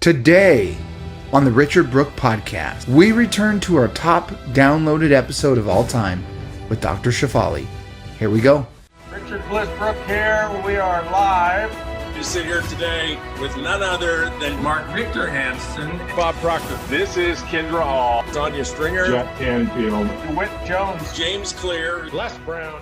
Today, on the Richard Brooke podcast, we return to our top downloaded episode of all time with Dr. Shefali. Here we go. Richard Bliss Brooke here. We are live. You sit here today with none other than Mark Victor Hansen, Bob Proctor. This is Kendra Hall, Tanya Stringer, Jeff Canfield, DeWitt Jones, James Clear, Les Brown.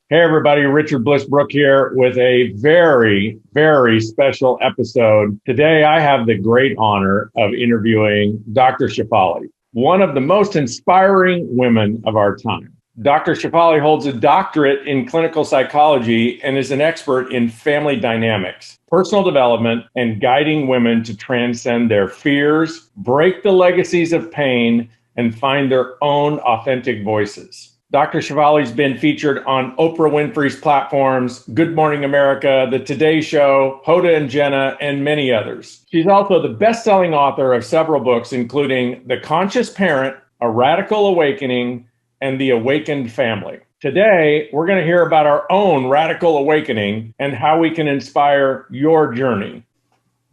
Hey everybody, Richard Bliss Brooke here with a very, very special episode. Today I have the great honor of interviewing Dr. Shefali, one of the most inspiring women of our time. Dr. Shefali holds a doctorate in clinical psychology and is an expert in family dynamics, personal development, and guiding women to transcend their fears, break the legacies of pain, and find their own authentic voices. Dr. Shefali's been featured on Oprah Winfrey's platforms, Good Morning America, The Today Show, Hoda and Jenna, and many others. She's also the best-selling author of several books, including The Conscious Parent, A Radical Awakening, and The Awakened Family. Today, we're going to hear about our own radical awakening and how we can inspire your journey.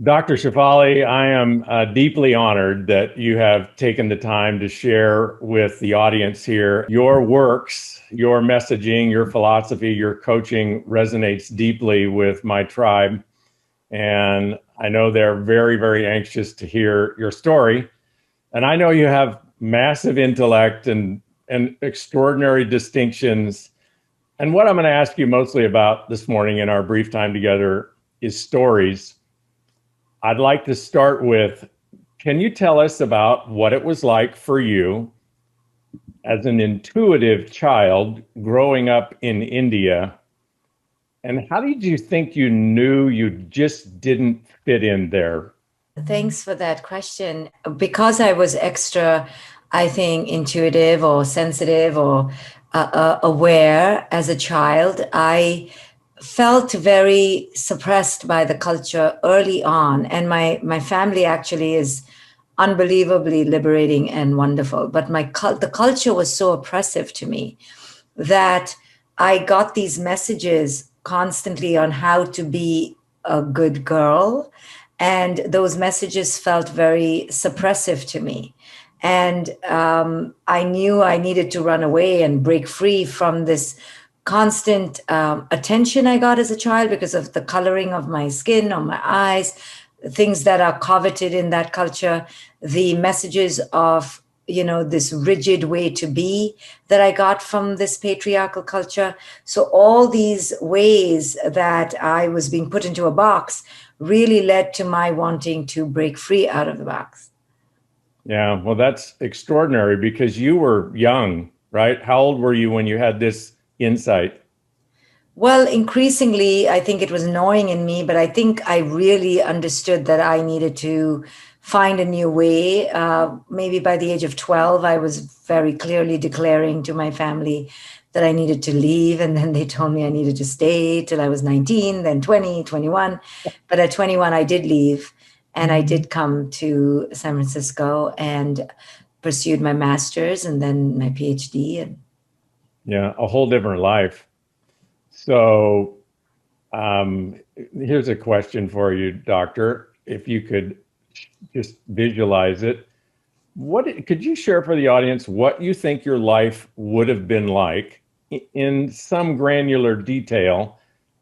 Dr. Shefali, I am deeply honored that you have taken the time to share with the audience here your works, your messaging, your philosophy, your coaching resonates deeply with my tribe. And I know they're very, very anxious to hear your story. And I know you have massive intellect and extraordinary distinctions. And what I'm going to ask you mostly about this morning in our brief time together is stories. I'd like to start with, can you tell us about what it was like for you as an intuitive child growing up in India? And how did you think you knew you just didn't fit in there? Thanks for that question. Because I was extra, I think, intuitive or sensitive or aware as a child, I felt very suppressed by the culture early on. And my family actually is unbelievably liberating and wonderful. But the culture was so oppressive to me that I got these messages constantly on how to be a good girl. And those messages felt very suppressive to me. And I knew I needed to run away and break free from this constant attention I got as a child because of the coloring of my skin or my eyes, things that are coveted in that culture, the messages of, this rigid way to be that I got from this patriarchal culture. So all these ways that I was being put into a box really led to my wanting to break free out of the box. Yeah, well, that's extraordinary because you were young, right? How old were you when you had this insight? Well, increasingly, I think it was gnawing in me, but I think I really understood that I needed to find a new way. Maybe by the age of 12, I was very clearly declaring to my family that I needed to leave. And then they told me I needed to stay till I was 19, then 20, 21. But at 21, I did leave. And I did come to San Francisco and pursued my master's and then my PhD. Yeah, a whole different life. So here's a question for you, Doctor. If you could just visualize it, could you share for the audience what you think your life would have been like in some granular detail,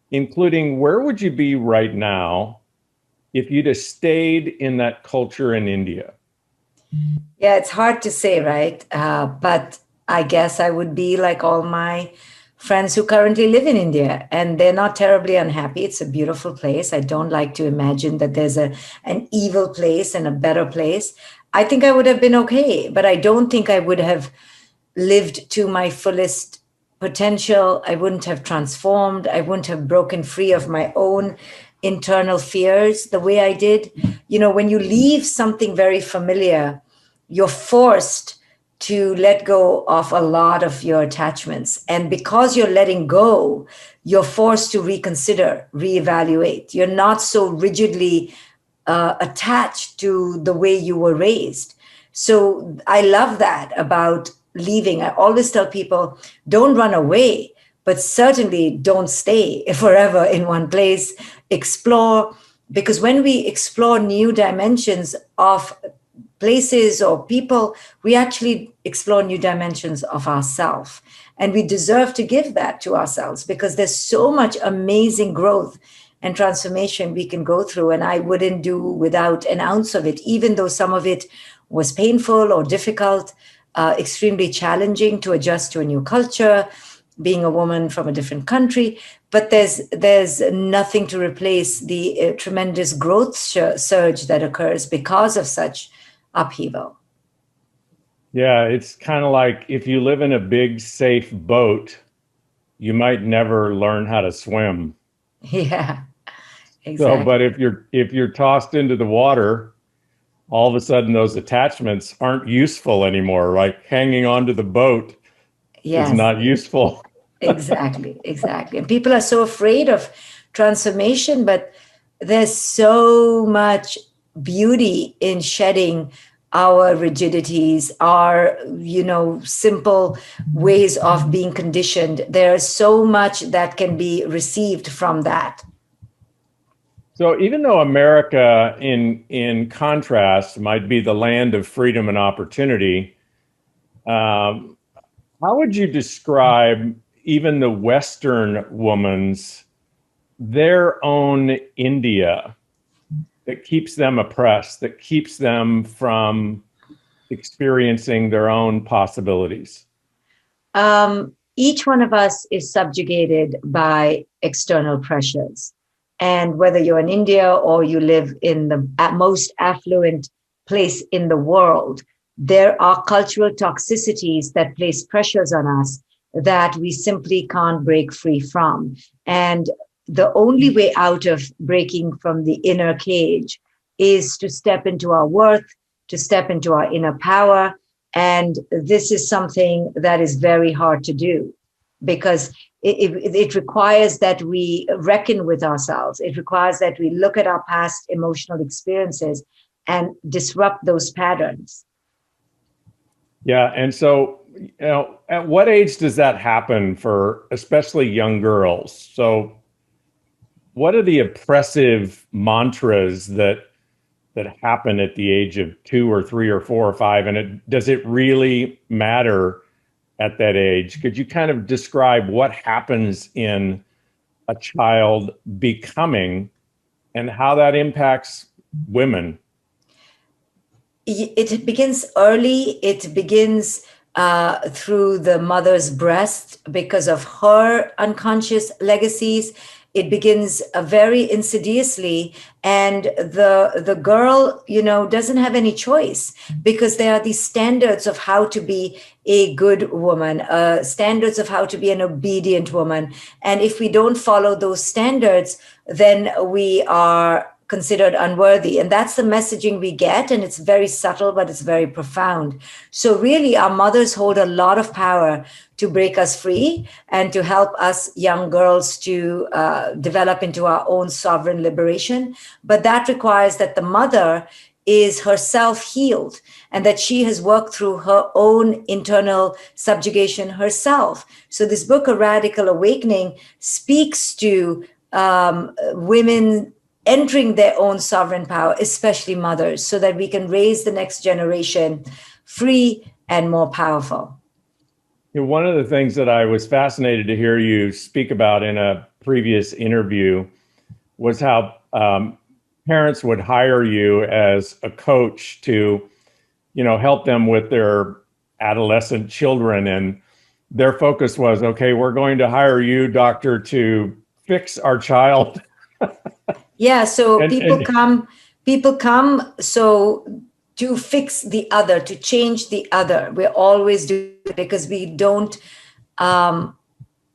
including where would you be right now if you'd have stayed in that culture in India? Yeah, it's hard to say, right? But I guess I would be like all my friends who currently live in India, and they're not terribly unhappy. It's a beautiful place. I don't like to imagine that there's an evil place and a better place. I think I would have been okay, but I don't think I would have lived to my fullest potential. I wouldn't have transformed. I wouldn't have broken free of my own internal fears the way I did. When you leave something very familiar, you're forced to let go of a lot of your attachments. And because you're letting go, you're forced to reconsider, reevaluate. You're not so rigidly attached to the way you were raised. So I love that about leaving. I always tell people, don't run away, but certainly don't stay forever in one place. Explore, because when we explore new dimensions of places or people, we actually explore new dimensions of ourselves. And we deserve to give that to ourselves because there's so much amazing growth and transformation we can go through. And I wouldn't do without an ounce of it, even though some of it was painful or difficult, extremely challenging to adjust to a new culture, being a woman from a different country. But there's nothing to replace the tremendous growth surge that occurs because of such upheaval. Yeah, it's kind of like if you live in a big, safe boat, you might never learn how to swim. Yeah, exactly. So, but if you're tossed into the water, all of a sudden those attachments aren't useful anymore. Like hanging onto the boat is not useful. Exactly. And people are so afraid of transformation, but there's so much beauty in shedding our rigidities, our, simple ways of being conditioned. There's so much that can be received from that. So even though America, in contrast, might be the land of freedom and opportunity, how would you describe even the Western woman's, their own India that keeps them oppressed, that keeps them from experiencing their own possibilities? Each one of us is subjugated by external pressures. And whether you're in India or you live in the most affluent place in the world, there are cultural toxicities that place pressures on us that we simply can't break free from. And the only way out of breaking from the inner cage is to step into our worth, to step into our inner power. And this is something that is very hard to do because it requires that we reckon with ourselves. It requires that we look at our past emotional experiences and disrupt those patterns. Yeah. And so, at what age does that happen for especially young girls? So what are the oppressive mantras that happen at the age of 2 or 3 or 4 or 5? And does it really matter at that age? Could you kind of describe what happens in a child becoming and how that impacts women? It begins early. It begins through the mother's breast because of her unconscious legacies. It begins very insidiously, and the girl, doesn't have any choice because there are these standards of how to be a good woman, standards of how to be an obedient woman. And if we don't follow those standards, then we are considered unworthy. And that's the messaging we get. And it's very subtle, but it's very profound. So really, our mothers hold a lot of power to break us free and to help us young girls to develop into our own sovereign liberation. But that requires that the mother is herself healed and that she has worked through her own internal subjugation herself. So this book, A Radical Awakening, speaks to women entering their own sovereign power, especially mothers, so that we can raise the next generation free and more powerful. One of the things that I was fascinated to hear you speak about in a previous interview was how parents would hire you as a coach to, help them with their adolescent children. And their focus was, okay, we're going to hire you, doctor, to fix our child. Yeah, so people come so to fix the other, to change the other. We always do it because we don't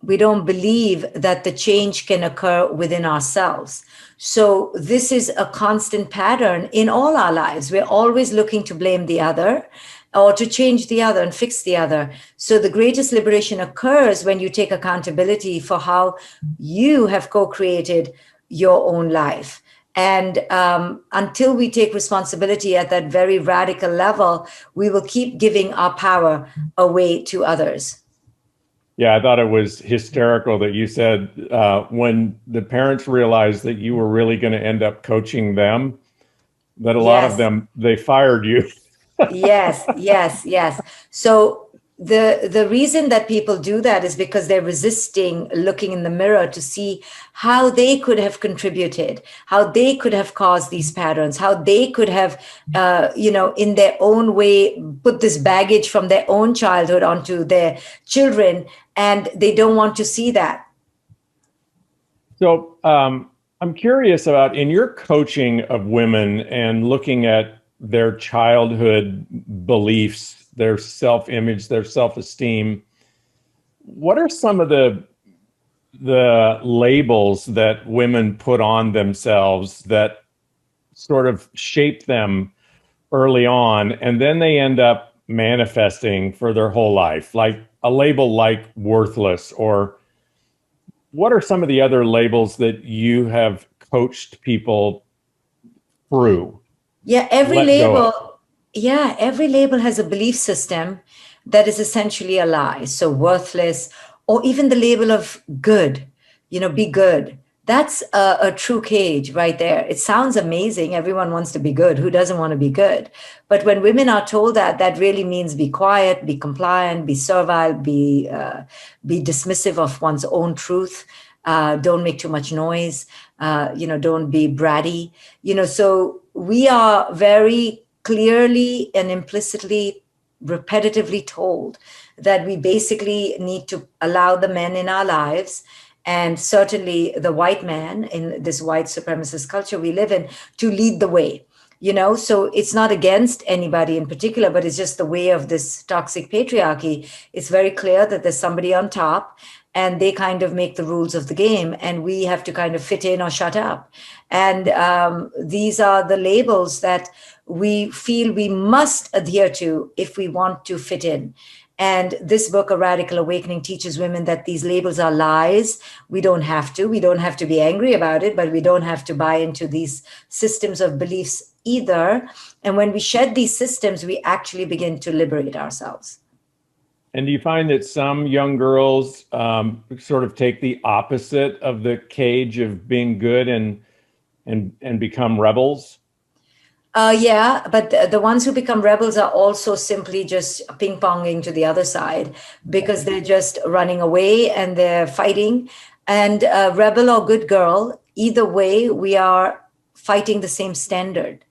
believe that the change can occur within ourselves. So this is a constant pattern in all our lives. We're always looking to blame the other or to change the other and fix the other. So the greatest liberation occurs when you take accountability for how you have co-created your own life. And until we take responsibility at that very radical level, we will keep giving our power away to others. Yeah, I thought it was hysterical that you said when the parents realized that you were really going to end up coaching them, that a lot of Yes. them, they fired you. Yes, yes, yes. So the reason that people do that is because they're resisting looking in the mirror to see how they could have contributed, how they could have caused these patterns, how they could have, in their own way, put this baggage from their own childhood onto their children, and they don't want to see that. So I'm curious about in your coaching of women and looking at their childhood beliefs, their self-image, their self-esteem, what are some of the labels that women put on themselves that sort of shape them early on, and then they end up manifesting for their whole life, like a label like worthless, or what are some of the other labels that you have coached people through? Yeah, every Let go of. label, yeah, every label has a belief system that is essentially a lie. So worthless, or even the label of good, be good. That's a true cage right there. It sounds amazing. Everyone wants to be good. Who doesn't want to be good? But when women are told that, that really means be quiet, be compliant, be servile, be dismissive of one's own truth. Don't make too much noise. Don't be bratty. So we are very clearly and implicitly, repetitively told that we basically need to allow the men in our lives, and certainly the white man in this white supremacist culture we live in, to lead the way. So it's not against anybody in particular, but it's just the way of this toxic patriarchy. It's very clear that there's somebody on top, and they kind of make the rules of the game, and we have to kind of fit in or shut up. And these are the labels that we feel we must adhere to if we want to fit in. And this book, A Radical Awakening, teaches women that these labels are lies. We don't have to. We don't have to be angry about it, but we don't have to buy into these systems of beliefs either. And when we shed these systems, we actually begin to liberate ourselves. And do you find that some young girls sort of take the opposite of the cage of being good and become rebels? Yeah, but the ones who become rebels are also simply just ping ponging to the other side, because they're just running away and they're fighting. And rebel or good girl, either way, we are fighting the same standard.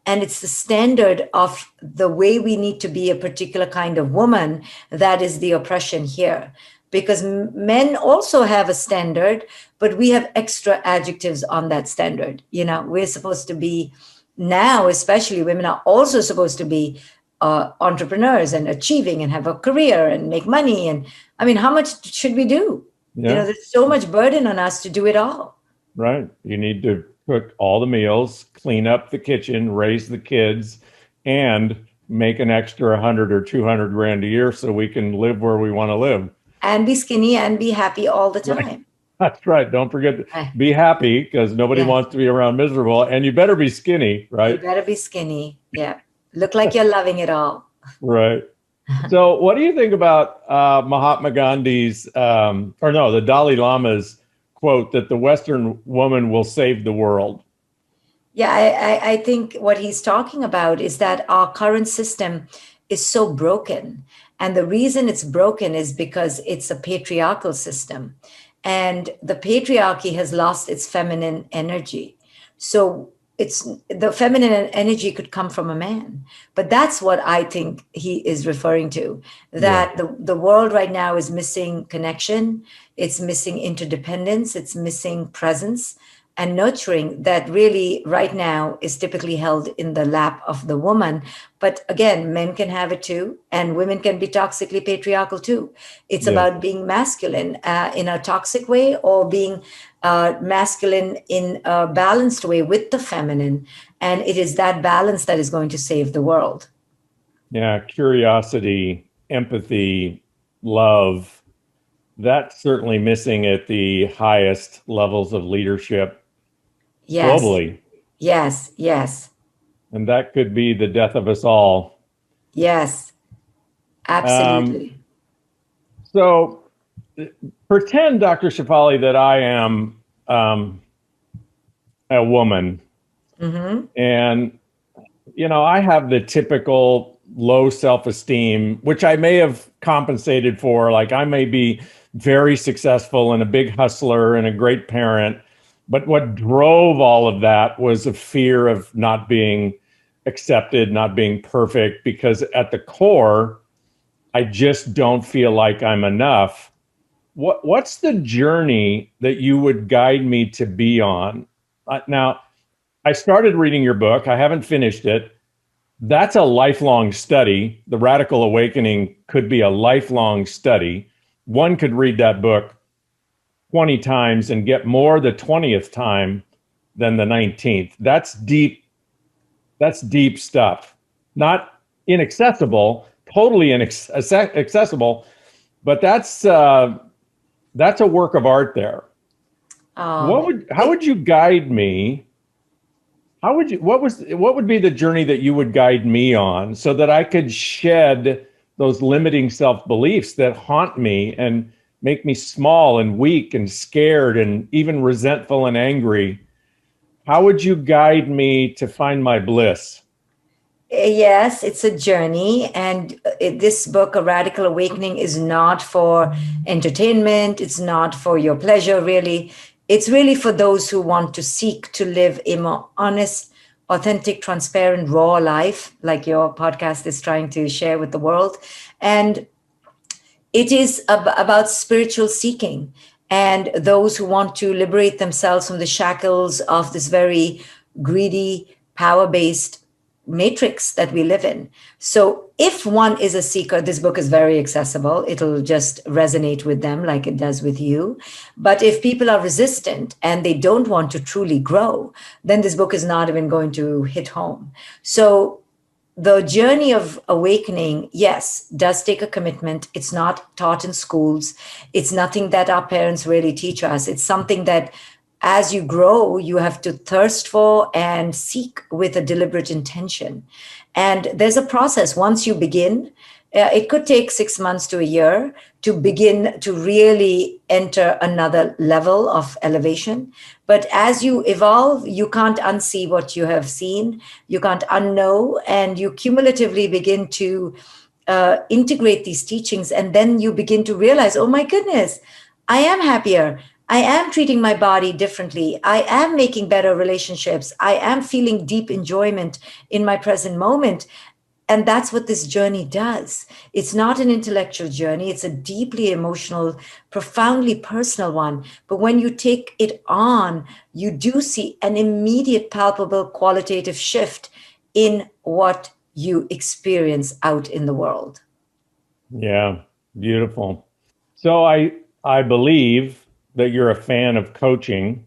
And it's the standard of the way we need to be a particular kind of woman that is the oppression here. Because men also have a standard, but we have extra adjectives on that standard. We're supposed to be, now especially, women are also supposed to be entrepreneurs and achieving and have a career and make money. And I mean, how much should we do? Yeah. There's so much burden on us to do it all. Right. You need to cook all the meals, clean up the kitchen, raise the kids, and make an extra 100 or 200 grand a year so we can live where we want to live. And be skinny and be happy all the time. Right. That's right. Don't forget to be happy, because nobody wants to be around miserable. And you better be skinny, right? You better be skinny. Yeah. Look like you're loving it all. Right. So what do you think about Mahatma Gandhi's, the Dalai Lama's quote that the Western woman will save the world? Yeah, I think what he's talking about is that our current system is so broken. And the reason it's broken is because it's a patriarchal system. And the patriarchy has lost its feminine energy. So it's the feminine energy could come from a man. But that's what I think he is referring to, that the world right now is missing connection. It's missing interdependence. It's missing presence and nurturing that really right now is typically held in the lap of the woman. But again, men can have it too, and women can be toxically patriarchal too. It's about being masculine in a toxic way, or being masculine in a balanced way with the feminine. And it is that balance that is going to save the world. Yeah, curiosity, empathy, love, that's certainly missing at the highest levels of leadership globally. Yes, yes. And that could be the death of us all. Yes, absolutely. So pretend, Dr. Shefali, that I am a woman, and I have the typical low self-esteem, which I may have compensated for. Like, I may be very successful and a big hustler and a great parent, but what drove all of that was a fear of not being accepted, not being perfect, because at the core, I just don't feel like I'm enough. What's the journey that you would guide me to be on? Now, I started reading your book. I haven't finished it. That's a lifelong study. The Radical Awakening could be a lifelong study. One could read that book 20 times and get more the 20th time than the 19th. That's deep. That's deep stuff. Not inaccessible, totally inaccessible, but that's a work of art there. How would you guide me? What would be the journey that you would guide me on so that I could shed those limiting self-beliefs that haunt me and make me small and weak and scared and even resentful and angry? How would you guide me to find my bliss? Yes, it's a journey. And this book, A Radical Awakening, is not for entertainment. It's not for your pleasure, really. It's really for those who want to seek to live a more honest, authentic, transparent, raw life, like your podcast is trying to share with the world. And it is about spiritual seeking and those who want to liberate themselves from the shackles of this very greedy, power-based matrix that we live in. So if one is a seeker, this book is very accessible. It'll just resonate with them like it does with you. But if people are resistant and they don't want to truly grow, then this book is not even going to hit home. So the journey of awakening, yes, does take a commitment. It's not taught in schools. It's nothing that our parents really teach us. It's something that as you grow, you have to thirst for and seek with a deliberate intention. And there's a process. Once you begin, it could take 6 months to a year to begin to really enter another level of elevation. But as you evolve, you can't unsee what you have seen. You can't unknow, and you cumulatively begin to integrate these teachings. And then you begin to realize, oh my goodness, I am happier. I am treating my body differently. I am making better relationships. I am feeling deep enjoyment in my present moment. And that's what this journey does. It's not an intellectual journey. It's a deeply emotional, profoundly personal one. But when you take it on, you do see an immediate, palpable, qualitative shift in what you experience out in the world. Yeah, beautiful. So I believe that you're a fan of coaching.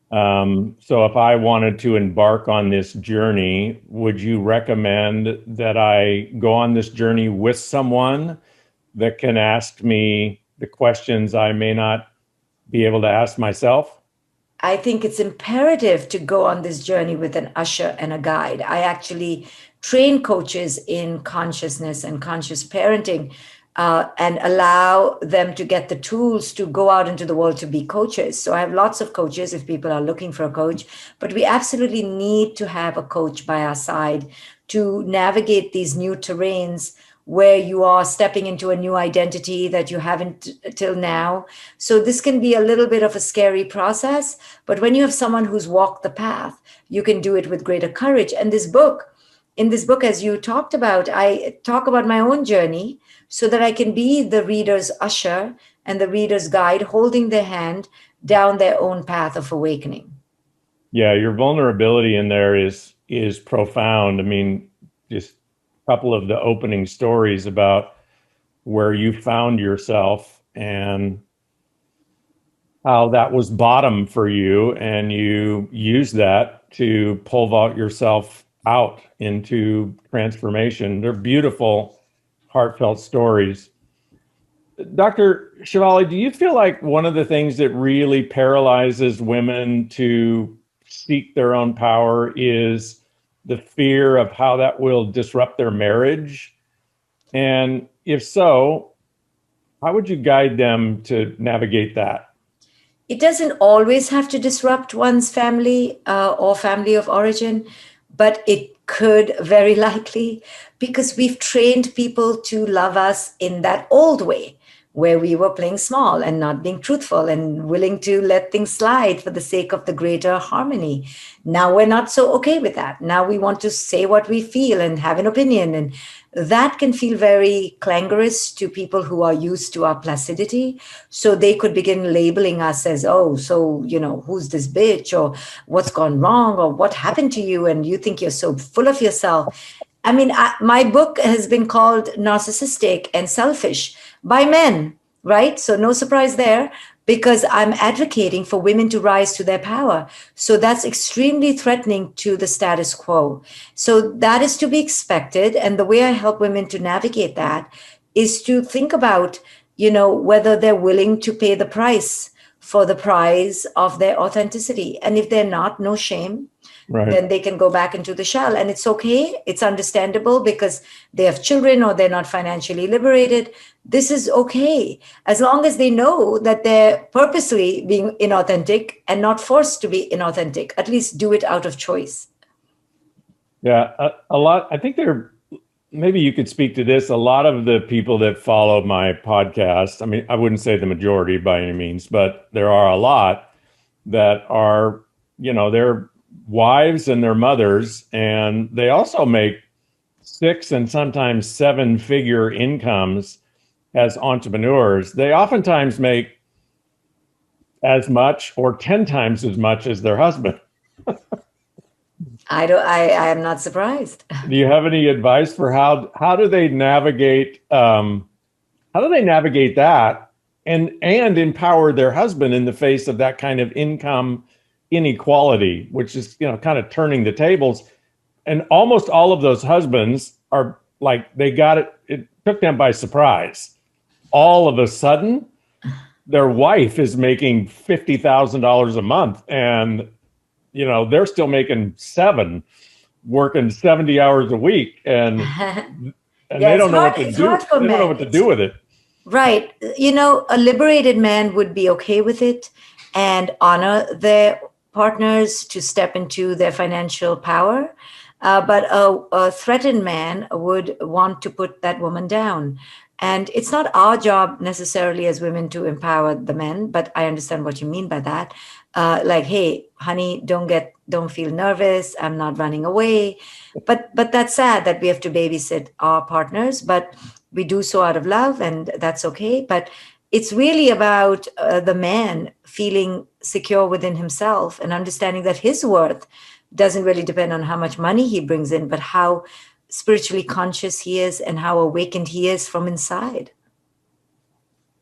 So if I wanted to embark on this journey, would you recommend that I go on this journey with someone that can ask me the questions I may not be able to ask myself? I think it's imperative to go on this journey with an usher and a guide. I actually train coaches in consciousness and conscious parenting, and allow them to get the tools to go out into the world to be coaches. So I have lots of coaches if people are looking for a coach, but we absolutely need to have a coach by our side to navigate these new terrains where you are stepping into a new identity that you haven't till now. So this can be a little bit of a scary process, but when you have someone who's walked the path, you can do it with greater courage. And in this book, as you talked about, I talk about my own journey so that I can be the reader's usher and the reader's guide, holding their hand down their own path of awakening. Yeah, your vulnerability in there is profound. I mean, just a couple of the opening stories about where you found yourself and how that was bottom for you, and you used that to pole vault yourself out into transformation. They're beautiful, heartfelt stories. Dr. Shefali, do you feel like one of the things that really paralyzes women to seek their own power is the fear of how that will disrupt their marriage? And if so, How would you guide them to navigate that? It doesn't always have to disrupt one's family or family of origin, but it could very likely, because we've trained people to love us in that old way where we were playing small and not being truthful and willing to let things slide for the sake of the greater harmony. Now we're not so okay with that. Now we want to say what we feel and have an opinion. And that can feel very clangorous to people who are used to our placidity. So they could begin labeling us as, oh, so, who's this bitch, or what's gone wrong, or what happened to you? And you think you're so full of yourself. I mean, my book has been called Narcissistic and Selfish by men, right? So no surprise there, because I'm advocating for women to rise to their power. So that's extremely threatening to the status quo. So that is to be expected. And the way I help women to navigate that is to think about, whether they're willing to pay the price for the prize of their authenticity. And if they're not, no shame. Right. Then they can go back into the shell. And it's okay. It's understandable because they have children or they're not financially liberated. This is okay, as long as they know that they're purposely being inauthentic and not forced to be inauthentic. At least do it out of choice. Yeah, a lot. I think maybe you could speak to this. A lot of the people that follow my podcast, I mean, I wouldn't say the majority by any means, but there are a lot that are, they're wives and their mothers, and they also make 6 and sometimes 7-figure incomes as entrepreneurs. They oftentimes make as much or 10 times as much as their husband. I am not surprised. Do you have any advice for how do they navigate that and empower their husband in the face of that kind of income inequality, which is, kind of turning the tables? And almost all of those husbands are like, they got it took them by surprise. All of a sudden, their wife is making $50,000 a month, and they're still making 7, working 70 hours a week, and they don't know what to do. They don't know what to do with it. Right. A liberated man would be okay with it and honor their partners to step into their financial power. But a threatened man would want to put that woman down. And it's not our job necessarily as women to empower the men, but I understand what you mean by that. Like, hey, honey, don't feel nervous. I'm not running away. But that's sad that we have to babysit our partners, but we do so out of love, and that's okay. But it's really about the man feeling secure within himself and understanding that his worth doesn't really depend on how much money he brings in, but how spiritually conscious he is and how awakened he is from inside.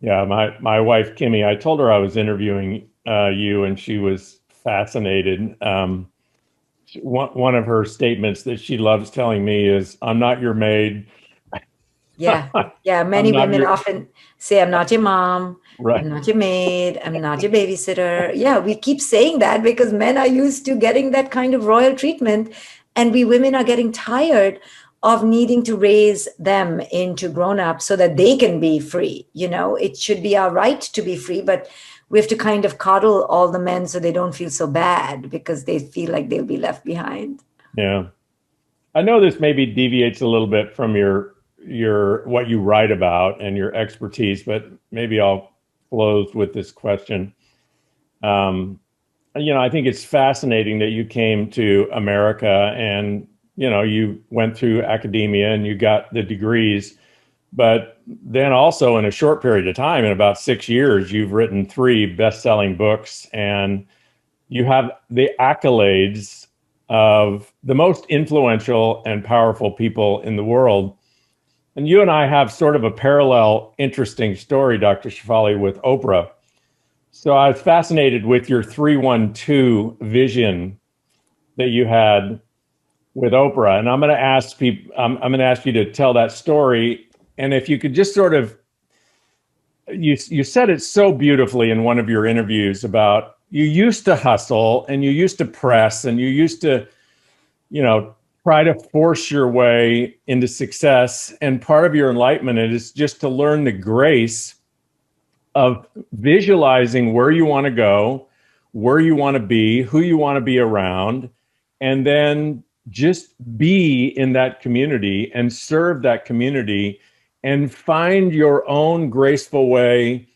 Yeah, my wife, Kimmy, I told her I was interviewing you, and she was fascinated. One of her statements that she loves telling me is, "I'm not your maid." Yeah. Many women often say, "I'm not your mom. Right. I'm not your maid. I'm not your babysitter." Yeah, we keep saying that because men are used to getting that kind of royal treatment. And we women are getting tired of needing to raise them into grown-ups so that they can be free. It should be our right to be free, but we have to kind of coddle all the men so they don't feel so bad because they feel like they'll be left behind. Yeah. I know this maybe deviates a little bit from your what you write about and your expertise, but maybe I'll close with this question. I think it's fascinating that you came to America and, you went through academia and you got the degrees, but then also in a short period of time, in about 6 years, you've written 3 best-selling books, and you have the accolades of the most influential and powerful people in the world. And you and I have sort of a parallel, interesting story, Dr. Shefali, with Oprah. So I was fascinated with your 312 vision that you had with Oprah, and I'm going to ask people. I'm going to ask you to tell that story, and if you could just sort of, you said it so beautifully in one of your interviews about you used to hustle and you used to press and you used to, try to force your way into success, and part of your enlightenment is just to learn the grace of visualizing where you want to go, where you want to be, who you want to be around, and then just be in that community and serve that community and find your own graceful way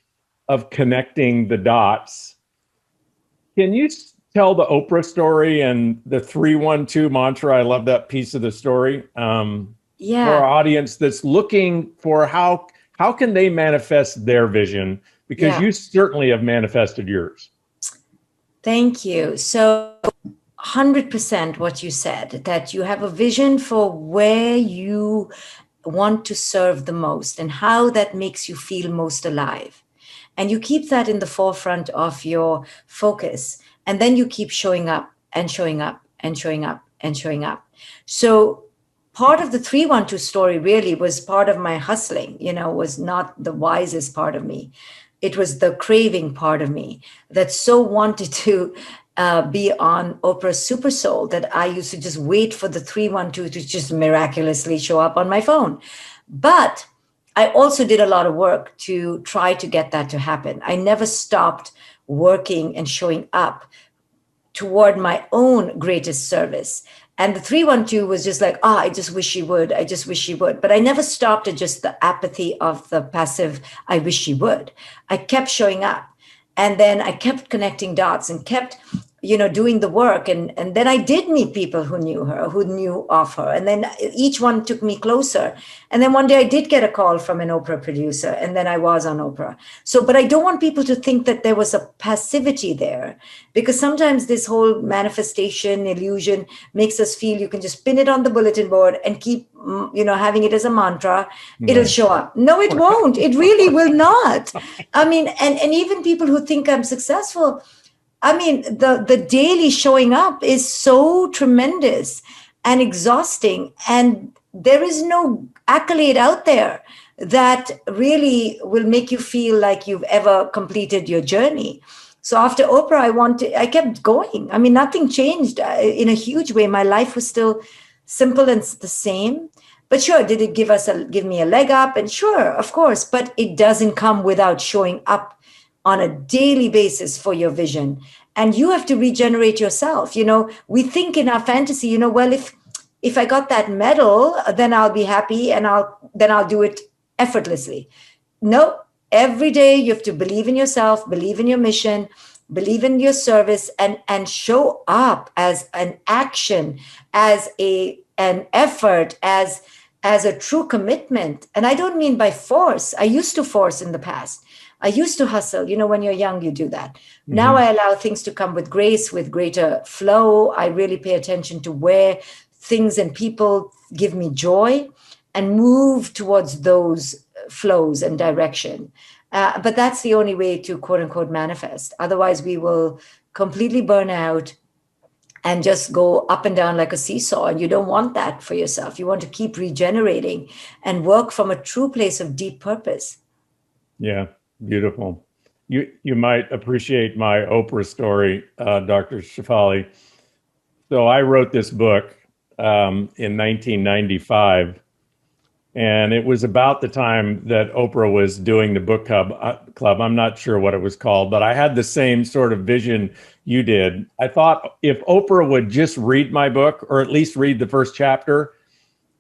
of connecting the dots. Can you tell the Oprah story and the 312 mantra? I love that piece of the story. For our audience that's looking for how can they manifest their vision? Because you certainly have manifested yours. Thank you. So 100% what you said, that you have a vision for where you want to serve the most and how that makes you feel most alive. And you keep that in the forefront of your focus. And then you keep showing up and showing up and showing up and showing up. So part of the 312 story really was part of my hustling, was not the wisest part of me. It was the craving part of me that so wanted to be on Oprah's Super Soul that I used to just wait for the 312 to just miraculously show up on my phone. But I also did a lot of work to try to get that to happen. I never stopped working and showing up toward my own greatest service. And the 312 was just like, I just wish she would. I just wish she would. But I never stopped at just the apathy of the passive, I wish she would. I kept showing up. And then I kept connecting dots and kept, doing the work. And then I did meet people who knew her, who knew of her. And then each one took me closer. And then one day I did get a call from an Oprah producer. And then I was on Oprah. But I don't want people to think that there was a passivity there, because sometimes this whole manifestation illusion makes us feel you can just pin it on the bulletin board and keep, having it as a mantra. It'll show up. No, it won't. It really will not. I mean, and even people who think I'm successful, I mean, the daily showing up is so tremendous and exhausting. And there is no accolade out there that really will make you feel like you've ever completed your journey. So after Oprah, I kept going. I mean, nothing changed in a huge way. My life was still simple and the same. But sure, did it give me a leg up? And sure, of course, but it doesn't come without showing up on a daily basis for your vision. And you have to regenerate yourself. We think in our fantasy, well, if I got that medal, then I'll be happy and I'll do it effortlessly. No, every day you have to believe in yourself, believe in your mission, believe in your service, and show up as an action, as an effort, as a true commitment. And I don't mean by force. I used to force in the past. I used to hustle. When you're young, you do that. Mm-hmm. Now I allow things to come with grace, with greater flow. I really pay attention to where things and people give me joy and move towards those flows and direction. But that's the only way to quote unquote manifest. Otherwise, we will completely burn out and just go up and down like a seesaw. And you don't want that for yourself. You want to keep regenerating and work from a true place of deep purpose. Yeah. Beautiful. You might appreciate my Oprah story, Dr. Shefali. So I wrote this book in 1995, and it was about the time that Oprah was doing the book club. I'm not sure what it was called, but I had the same sort of vision you did. I thought if Oprah would just read my book, or at least read the first chapter,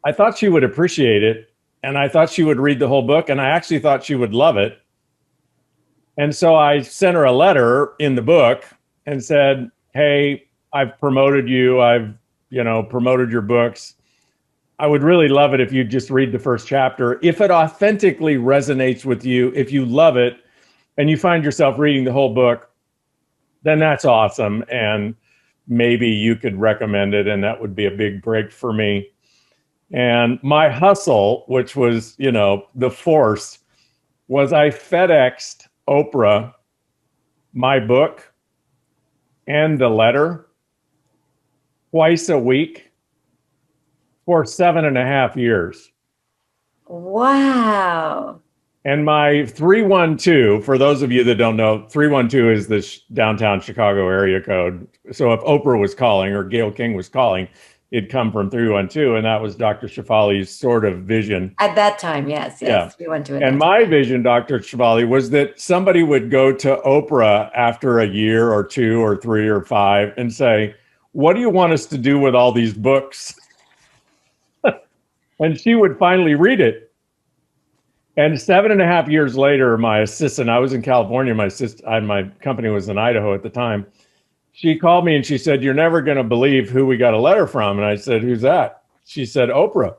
I thought she would appreciate it, and I thought she would read the whole book, and I actually thought she would love it. And so I sent her a letter in the book and said, hey, I've promoted you. I've, promoted your books. I would really love it if you just read the first chapter. If it authentically resonates with you, if you love it and you find yourself reading the whole book, then that's awesome. And maybe you could recommend it, and that would be a big break for me. And my hustle, which was, the force, was I FedExed Oprah my book and the letter twice a week for 7.5 years. Wow. And my 312, for those of you that don't know, 312 is the downtown Chicago area code. So if Oprah was calling or Gayle King was calling, it'd come from 312, and that was Dr. Shefali's sort of vision. At that time, yes. Yeah. We went to it. And my vision, Dr. Shefali, was that somebody would go to Oprah after a year or 2 or 3 or 5 and say, "What do you want us to do with all these books?" And she would finally read it. And 7.5 years later, my assistant, I was in California, my company was in Idaho at the time. She called me and she said, "You're never going to believe who we got a letter from." And I said, "Who's that?" She said, "Oprah."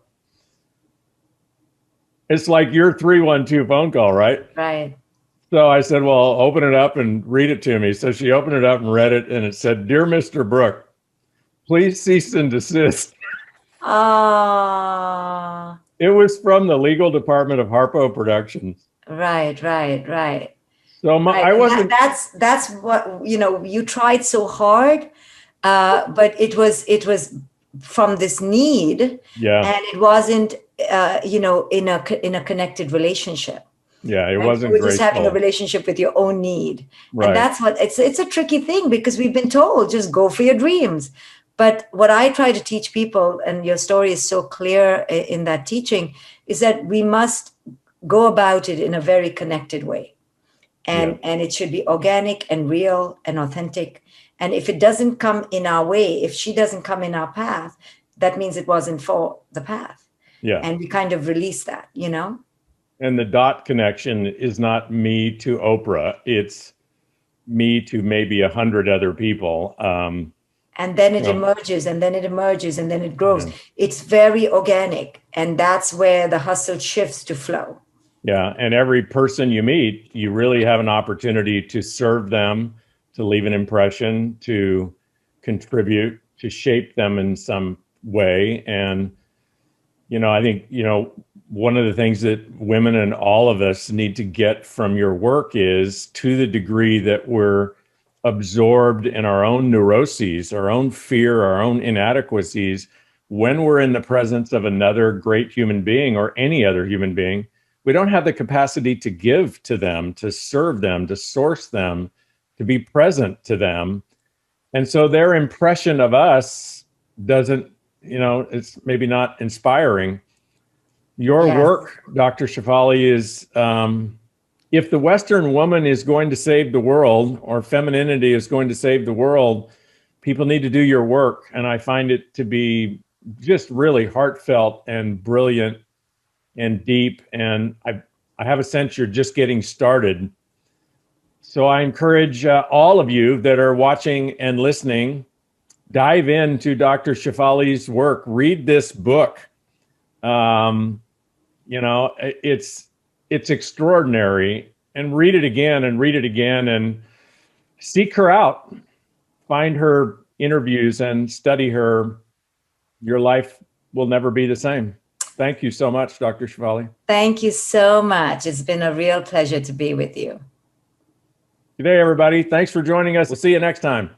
It's like your 312 phone call, right? Right. So I said, "Well, open it up and read it to me." So she opened it up and read it, and it said, "Dear Mr. Brooke, please cease and desist." Ah. It was from the legal department of Harpo Productions. Right. So I wasn't. That's what you tried so hard, but it was from this need, Yeah. and it wasn't in a connected relationship. Yeah, it Right? wasn't You were just having a graceful. relationship with your own need, Right. and that's what it's a tricky thing, because we've been told just go for your dreams. But what I try to teach people, and your story is so clear in that teaching, is that we must go about it in a very connected way. And it should be organic and real and authentic. And if it doesn't come in our way, if she doesn't come in our path, that means it wasn't for the path. Yeah. And we kind of release that, And the dot connection is not me to Oprah. It's me to maybe 100 other people. And then it emerges, and then it emerges, and then it grows. It's very organic. And that's where the hustle shifts to flow. Yeah. And every person you meet, you really have an opportunity to serve them, to leave an impression, to contribute, to shape them in some way. And, I think, one of the things that women and all of us need to get from your work is, to the degree that we're absorbed in our own neuroses, our own fear, our own inadequacies, when we're in the presence of another great human being or any other human being, we don't have the capacity to give to them, to serve them, to source them, to be present to them. And so their impression of us doesn't, it's maybe not inspiring. Your work, Dr. Shefali, is if the Western woman is going to save the world, or femininity is going to save the world, people need to do your work. And I find it to be just really heartfelt and brilliant and deep. And I have a sense you're just getting started. So I encourage all of you that are watching and listening, dive into Dr. Shefali's work. Read this book. It's extraordinary, and read it again and seek her out, find her interviews and study her. Your life will never be the same. Thank you so much, Dr. Shefali. Thank you so much. It's been a real pleasure to be with you. Good day, everybody. Thanks for joining us. We'll see you next time.